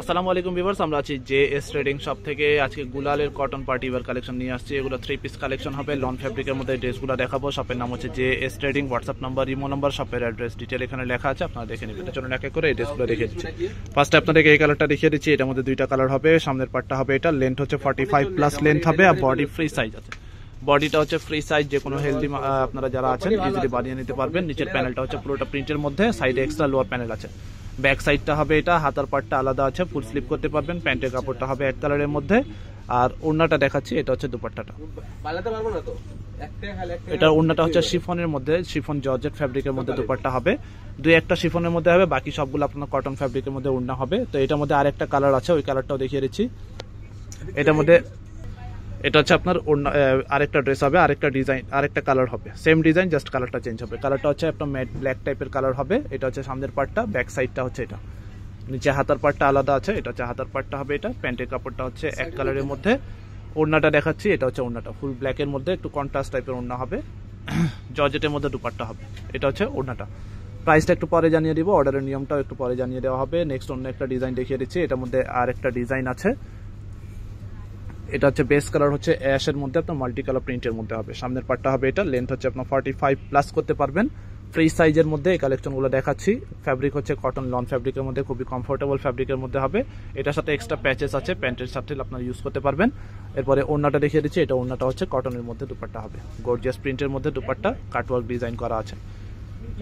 আসসালামু আলাইকুম ভিউয়ার্স, আমরা আছি জে এস ট্রেডিং শপ থেকে। আজকে গুলালের কটন পার্টি ওয়্যার কালেকশন নিয়ে আসছি। এগুলো 3 পিস কালেকশন হবে, লন ফ্যাব্রিকের মধ্যে ড্রেসগুলো দেখাবো। শপের নাম হচ্ছে J S trading. WhatsApp number, imo number, শপের অ্যাড্রেস ডিটেল এখানে লেখা আছে, আপনারা দেখে নেবেন। চলুন এক এক করে এই ড্রেসগুলো দেখিয়ে দিচ্ছি। ফার্স্টে আপনাদেরকে এই কালারটা দেখিয়ে দিচ্ছি। এটার মধ্যে দুইটা কালার হবে। সামনের পার্টটা হবে এটা, লেন্থ হচ্ছে 45 প্লাস লেন্থ হবে, আর বডি ফ্রি সাইজ আছে। বডিটা হচ্ছে ফ্রি সাইজ, যে কোনো হেলদি আপনারা যারা আছেন ইজিলি বানিয়ে নিতে পারবেন। নিচের প্যানেলটা হচ্ছে পুরোটা প্রিন্টের মধ্যে, সাইডে এক্সট্রা লোয়ার প্যানেল আছে। ব্যাক সাইডটা হবে এটা, হাতার পার্টটা আলাদা আছে, ফুল স্লিপ করতে পারবেন। প্যান্টের কাপড়টা হবে এক কালারের মধ্যে, আর ওড়নাটা দেখাচ্ছি, এটা হচ্ছে দুপাট্টাটা। এটা ওড়নাটা হচ্ছে শিফনের মধ্যে, শিফন জর্জেট ফ্যাব্রিকের মধ্যে দুপাট্টা হবে। দুই একটা শিফনের মধ্যে হবে, বাকি সবগুলো আপনার কটন ফ্যাব্রিকের মধ্যে ওড়না হবে। তো এটার মধ্যে আরেকটা কালার আছে, ওই কালারটাও দেখিয়ে দিচ্ছি। এটার মধ্যে এটা হচ্ছে আপনার আরেকটা ড্রেস হবে, আরেকটা ডিজাইন, আরেকটা কালার হবে, সেম ডিজাইন, জাস্ট কালারটা চেঞ্জ হবে। কালারটা হচ্ছে আপনার ম্যাট ব্ল্যাক টাইপের কালার হবে। এটা হচ্ছে সামনের পার্টটা, ব্যাক সাইডটা হচ্ছে এটা। নিচে হাতার পার্টটা আলাদা আছে, এটা হচ্ছে হাতার পার্টটা হবে এটা। প্যান্টের কাপড়টা হচ্ছে এক কালারের মধ্যে। ওড়নাটা দেখাচ্ছি, এটা হচ্ছে ওড়নাটা ফুল ব্ল্যাকের মধ্যে, একটু কন্ট্রাস্ট টাইপের ওড়না হবে, জর্জেটের মধ্যে দুপাট্টা হবে। এটা হচ্ছে ওড়নাটা। প্রাইসটা একটু পরে জানিয়ে দিব, অর্ডারের নিয়মটাও একটু পরে জানিয়ে দেওয়া হবে। নেক্সট অন্য একটা ডিজাইন দেখিয়ে দিচ্ছি। এটার মধ্যে আর একটা ডিজাইন আছে। এটা হচ্ছে বেস কালার হচ্ছে অ্যাশের মধ্যে, আপনার মাল্টি কালার প্রিন্টের মধ্যে হবে। সামনের পার্টটা হবে এটা, লেন্থ হচ্ছে আপনার 45 প্লাস করতে পারবেন। ফ্রি সাইজের মধ্যে এই কালেকশনগুলো দেখাচ্ছি। ফ্যাব্রিক হচ্ছে কটন লন ফ্যাব্রিকের মধ্যে, খুবই কমফোর্টেবল ফ্যাব্রিকের মধ্যে হবে। এটার সাথে এক্সট্রা প্যাচেস আছে, প্যান্টের সাথে আপনারা ইউজ করতে পারবেন। এরপরে ওড়নাটা দেখিয়ে দিচ্ছি। এটা ওড়নাটা হচ্ছে কটনের মধ্যে দুপাট্টা হবে, গর্জিয়াস প্রিন্টের মধ্যে দুপাট্টা, কাটওয়ার্ক ডিজাইন করা আছে।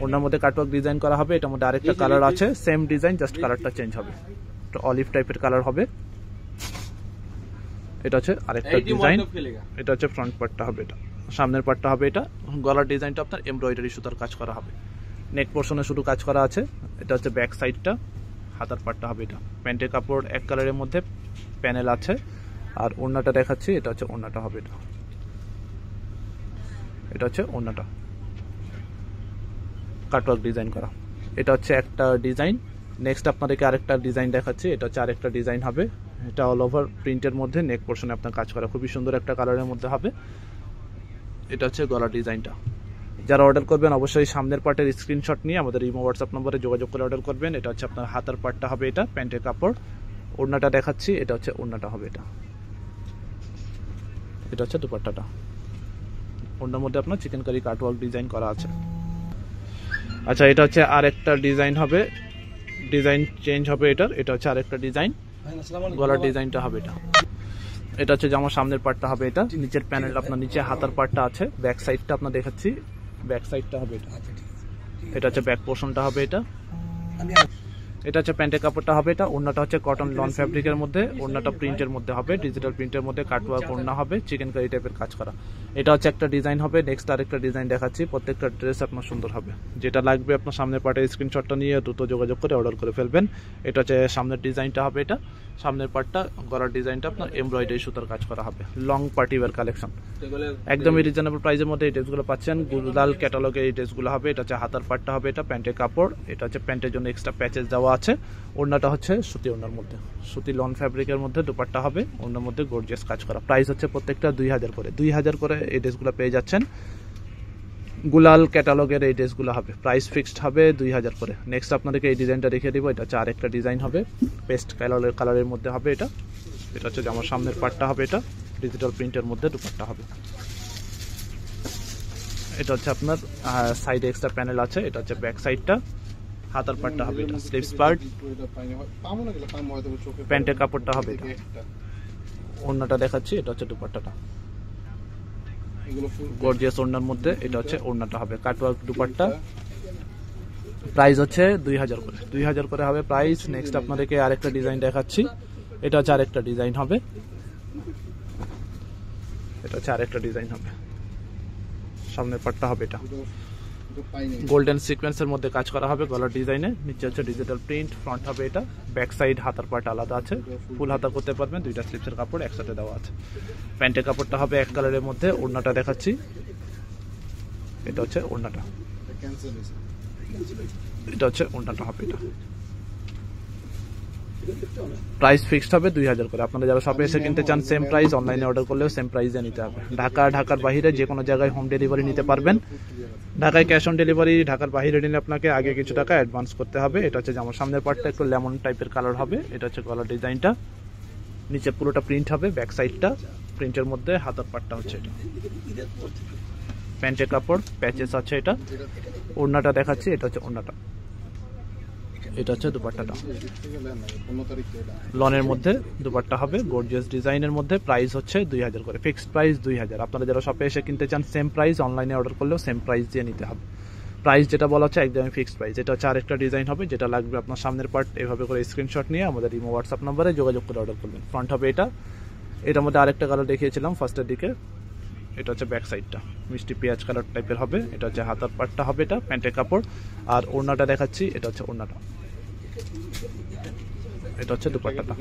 ওড়নার মধ্যে কাটওয়ার্ক ডিজাইন করা হবে। এটার মধ্যে আরেকটা কালার আছে, সেম ডিজাইন, জাস্ট কালারটা চেঞ্জ হবে। তো অলিভ টাইপের কালার হবে। এটা হচ্ছে আরেকটা ডিজাইন। এটা হচ্ছে ফ্রন্ট পার্টটা হবে এটা, সামনের পার্টটা হবে এটা। গলার ডিজাইনটা আপনার এমব্রয়ডারি সুতার কাজ করা হবে, নেক পোর্শনে শুধু কাজ করা আছে। এটা হচ্ছে ব্যাক সাইডটা, হাতার পার্টটা হবে এটা। প্যান্টের কাপড় এক কালারের মধ্যে, প্যানেল আছে। আর ওড়নাটা দেখাচ্ছি, এটা হচ্ছে ওড়নাটা হবে এটা। এটা হচ্ছে ওড়নাটা, কাটওয়ার্ক ডিজাইন করা। এটা হচ্ছে একটা ডিজাইন। নেক্সট আপনাদেরকে আরেকটা ডিজাইন দেখাচ্ছি। এটা হচ্ছে আরেকটা ডিজাইন হবে। এটা অল ওভার প্রিন্টের মধ্যে, নেক পোর্শনে আপনার কাজ করা, খুবই সুন্দর একটা কালারের মধ্যে হবে। এটা হচ্ছে গলার ডিজাইনটা। যারা অর্ডার করবেন অবশ্যই সামনের পার্টের স্ক্রিনশট নিয়ে আমাদের ইমো হোয়াটসঅ্যাপ নম্বরে যোগাযোগ করে অর্ডার করবেন। এটা হচ্ছে আপনার হাতার পার্টটা হবে এটা, প্যান্টের কাপড়। ওড়নাটা দেখাচ্ছি, এটা হচ্ছে ওড়নাটা হবে এটা। এটা হচ্ছে দুপাট্টাটা। ওড়নার মধ্যে আপনার চিকেন কারি কাটওয়ার্ক ডিজাইন করা আছে। আচ্ছা, এটা হচ্ছে আরেকটা ডিজাইন হবে, ডিজাইন চেঞ্জ হবে এটার। এটা হচ্ছে আরেকটা ডিজাইন, গলার ডিজাইনটা হবে এটা। এটা হচ্ছে জামার সামনের পার্টটা হবে এটা। নিচের প্যানেল আপনার, নিচে হাতার পার্টটা আছে। ব্যাক সাইডটা আপনার দেখাচ্ছি, ব্যাক সাইডটা হবে এটা। এটা হচ্ছে ব্যাক পোর্শনটা হবে এটা। এটা হচ্ছে প্যান্টের কাপড়টা হবে এটা। ওড়নাটা হচ্ছে কটন লন ফ্যাব্রিকের মধ্যে, ওড়নাটা প্রিন্টের মধ্যে হবে, ডিজিটাল প্রিন্টের মধ্যে কাটওয়ার্ক ওড়না হবে, চিকেন কারি টাইপের কাজ করা। এটা হচ্ছে একটা ডিজাইন হবে। নেক্সট আরেকটা ডিজাইন দেখাচ্ছি। প্রত্যেকটা ড্রেস আপনার সুন্দর হবে। যেটা লাগবে আপনার সামনের পার্টের স্ক্রিনশটটা নিয়ে দ্রুত যোগাযোগ করে অর্ডার করে ফেলবেন। এটা হচ্ছে সামনের ডিজাইনটা হবে এটা। সামনের পার্টটা, গলার ডিজাইনটা আপনার এমব্রয়ডারি সুতার কাজ করা হবে। লং পার্টি ওয়্যার কালেকশন, একদমই রিজনেবল প্রাইসের মধ্যে এই ড্রেসগুলো পাচ্ছেন। গুলাল ক্যাটালগে এই ড্রেসগুলো হবে। এটা হচ্ছে হাতার পার্টটা হবে এটা, প্যান্টের কাপড়। এটা হচ্ছে প্যান্টের জন্য এক্সট্রা প্যাচেস দেওয়া আছে। ওড়নাটা হচ্ছে সুতি ওড়নার মধ্যে, সুতি লন ফ্যাব্রিকের মধ্যে দুপাট্টা হবে। ওড়নার মধ্যে গর্জিয়াস কাজ করা। প্রাইস হচ্ছে প্রত্যেকটা 2000 করে, 2000 করে এই ড্রেসগুলো পেয়ে যাচ্ছেন। গুলাল ক্যাটালগের এই ড্রেসগুলো হবে, প্রাইস ফিক্সড হবে 2000 করে। নেক্সট আপনাদেরকে এই ডিজাইনটা দেখিয়ে দিব। এটা হচ্ছে আরেকটা ডিজাইন হবে, পেস্ট কালারের মধ্যে হবে এটা। এটা হচ্ছে আমার সামনের পার্টটা হবে এটা, ডিজিটাল প্রিন্টের মধ্যে দুপাট্টা হবে। এটা হচ্ছে আপনার সাইডে এক্সট্রা প্যানেল আছে। এটা হচ্ছে ব্যাক সাইডটা, হাতার পার্টটা হবে এটা, স্লিভস পার্ট। প্যান্টের কাপড়টা হবে এটা। ওড়নাটা দেখাচ্ছি, এটা হচ্ছে দুপাট্টাটা, গর্জিয়াস ওড়নার মধ্যে। এটা হচ্ছে ওড়নাটা হবে, কাটওয়ার্ক দুপাট্টা। প্রাইস হচ্ছে 2000 করে, 2000 করে হবে প্রাইস। নেক্সট আপনাদেরকে আরেকটা ডিজাইন দেখাচ্ছি। এটা হচ্ছে আরেকটা ডিজাইন হবে। এটা হচ্ছে আরেকটা ডিজাইন হবে। সামনের পার্টটা হবে এটা, গোল্ডেন সিকোয়েন্সের মধ্যে কাজ করা হবে গলার ডিজাইনে। নিচে হচ্ছে ডিজিটাল প্রিন্ট। ফ্রন্ট হবে এটা, ব্যাক সাইড হাতার পার্ট আলাদা আছে, ফুল হাতা করতে পারবেন। দুইটা স্লিপসের কাপড় একসাথে দেওয়া আছে। প্যান্টের কাপড়টা হবে এক কালারের মধ্যে। ওড়নাটা দেখাচ্ছি, এটা হচ্ছে ওড়নাটা। এটা হচ্ছে ওড়নাটা হবে এটা। প্রাইস ফিক্সড হবে 2000 করে। আপনারা যারা শপে এসে কিনতে চান সেম প্রাইস, অনলাইনে অর্ডার করলেও সেম প্রাইসে নিতে হবে। ঢাকার বাইরে যে কোনো জায়গায় হোম ডেলিভারি নিতে পারবেন। ঢাকায় ক্যাশ অন ডেলিভারি, ঢাকার বাইরে নিলে আপনাকে আগে কিছু টাকা অ্যাডভান্স করতে হবে। এটা হচ্ছে জামার সামনের পার্টটা একটু লেমন টাইপের কালার হবে, এটা হচ্ছে গলার ডিজাইনটা, নিচে পুরোটা প্রিন্ট হবে, ব্যাক সাইডটা প্রিন্টের মধ্যে, হাতার পার্টটা হচ্ছে এটা, প্যান্টের কাপড় প্যাচেস আছে এটা। ওড়নাটা দেখাচ্ছি, এটা হচ্ছে ওড়নাটা, এটা হচ্ছে দুপাট্টাটা, লনের মধ্যে দুপাট্টা হবে, গর্জিয়াস ডিজাইনের মধ্যে। প্রাইস হচ্ছে 2000 করে, ফিক্সড প্রাইস 2000। আপনারা যারা শপে এসে কিনতে চান সেম প্রাইস, অনলাইনে অর্ডার করলেও সেম প্রাইস দিয়ে নিতে হবে। প্রাইস যেটা বলা হচ্ছে একদমই ফিক্সড প্রাইস। এটা হচ্ছে আরেকটা ডিজাইন হবে, যেটা লাগবে আপনার সামনের পার্ট এভাবে করে স্ক্রিনশট নিয়ে আমাদের ইমো হোয়াটসঅ্যাপ নাম্বারে যোগাযোগ করে অর্ডার করবেন। ফ্রন্ট হবে এটা, এটার মধ্যে আরেকটা কালার দেখিয়েছিলাম ফার্স্টের দিকে, এটা হচ্ছে ব্যাক সাইডটা, মিষ্টি পেঁয়াজ কালার টাইপের হবে। এটা হচ্ছে হাতার পার্টটা হবে, এটা প্যান্টের কাপড়। আর ওড়নাটা দেখাচ্ছি, এটা হচ্ছে ওড়নাটা, এটা হচ্ছে দুপাট্টাটা।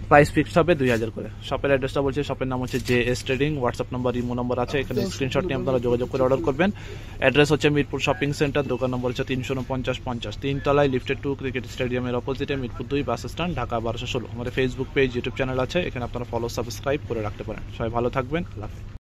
প্রাইস ফিক্সড হবে 2000 করে। শপের অ্যাড্রেসটা বলছি, শপের নাম হচ্ছে JS trading, WhatsApp number imo number আছে, এখানে স্ক্রিনশট নিয়ে আপনারা যোগাযোগ করে অর্ডার করবেন। অ্যাড্রেস হচ্ছে মিরপুর শপিং সেন্টার, দোকান নম্বর হচ্ছে 34950, 3 তলায়, লিফটেড 2, ক্রিকেট স্টেডিয়ামের অপোজিটে, মিরপুর 2 বাস স্ট্যান্ড, ঢাকা 1216। আমাদের ফেসবুক পেজ, ইউটিউব চ্যানেল আছে, এখানে আপনারা ফলো সাবস্ক্রাইব করে রাখতে পারেন। সবাই ভালো থাকবেন, আল্লাহ হাফেজ।